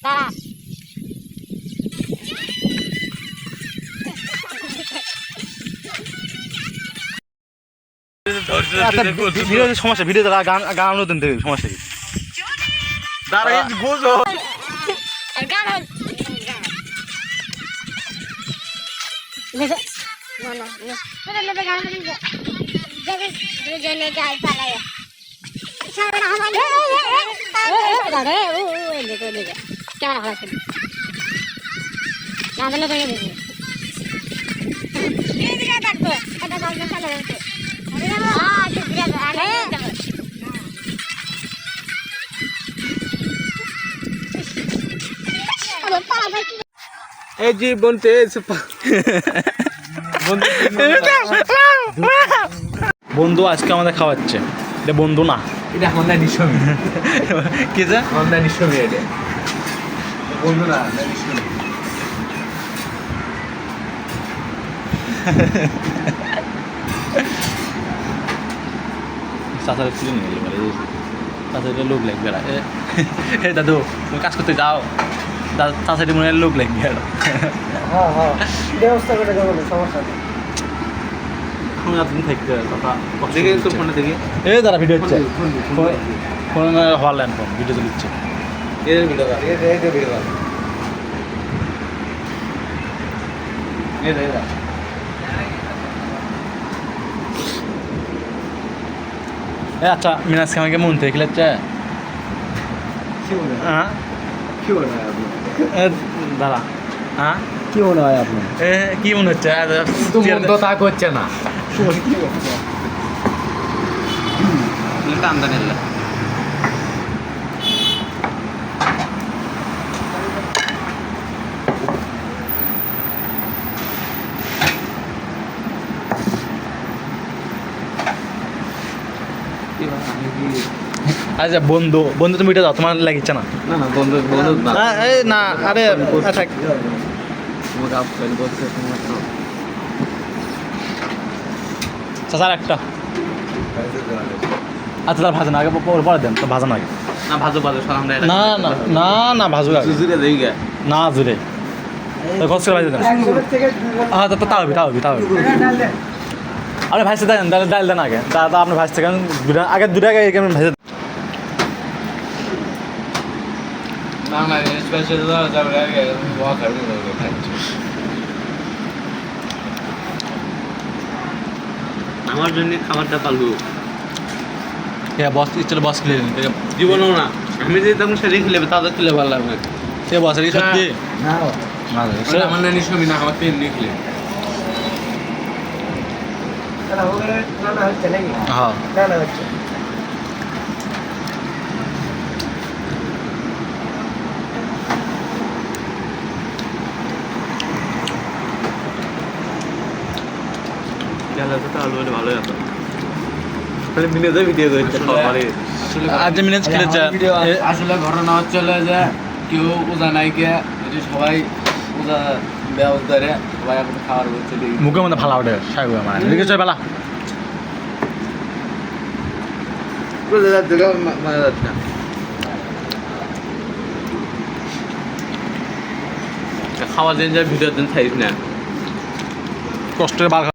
দাঁড়া সমস্যা ভিডিও গান গান নতুন থেকে সমস্যা কি দাঁড়া বুঝো গান না না তোরা লোকে গান যাবে জেনে যাই পালায় সারা আমার দাদা ও দেখো দেখো কেমন হচ্ছে না বলে তো দেখো এই দিকে দেখো এটা গান চালা হচ্ছে আরে এই জীবন পেয়েছে বন্ধু আজকে আমাদের খাওয়াচ্ছে এটা বন্ধু না এটা হন্ডা নিশমি কি যে হন্ডা নিশমি এটা বন্ধু না নিশমি চাচার ছিল নিয়ে এবারে চাচাটা লোক লাগবে এ দাদু তুমি কাজ করতে যাও চাচাটি মনে হয় লোক লাগবে হ্যাঁ হ্যাঁ ব্যবস্থা করে দেবো সমস্যা নেই আমি এতদিন থাকতে দেখি তো ফোনে দেখি এ দাঁড়া ভিডিও হচ্ছে ফোন হওয়ার ল্যান্ড ফোন ভিডিও চলিচ্ছে এর ভিডিও কর এই ভিডিও কর এই দে এ আচ্ছা মিনাজকে আমাকে মন থেকে খেলাচ্ছে কি মনে হয় হ্যাঁ কি মনে হয় আপনার দাঁড়া হ্যাঁ কি মনে হয় আপনার এ কি মনে হচ্ছে তো তা করছে না টান্দা নিলে আচ্ছা বন্ধু বন্ধু তুমি এটা দাও তোমার লাগিচ্ছে না না না বন্ধু বন্ধু না এই না আরে আচ্ছা তোমাকে আপসেল করছে তোমার তো চাচার একটা আচ্ছা তার ভাজা না আগে পরে দেন তো ভাজা না আগে না ভাজো ভাজো সালাম দেয় না না না না ভাজু আগে জুজুরে দেই গে না জুড়ে তো খরচ করে ভাজে দেন হ্যাঁ তো তাও তাও আপনি ভাজতে দেন ডাল দেন আগে তা আপনি ভাজতে কেন আগে দুটো আগে কেমন ভেজে না না স্পেশাল যাবে আগে ওয়া খাবে আমার জন্য খাবারটা পালবো বস ইচ্ছা বস খেলে জীবনও না আমি যদি তখন সেরে খেলে তাদের খেলে ভালো লাগবে সে বস এই সত্যি না আমার নানি ছবি না আমার পেন নিখলে হ্যাঁ ভালোই হতো খালি মিনিটে ভিডিও করছে আজ মিনিট খেলেছে আসলে ঘটনা হচ্ছে যে কেউ উজা নাই কে যদি সবাই উজা ব্যবস্থা ধরে সবাই এখন খাওয়ার বলছে মুখে মধ্যে ভালো ওঠে সাইগো আমার এদিকে চল বেলা খাওয়ার দিন যা ভিডিও দিন থাইস না কষ্টের বাল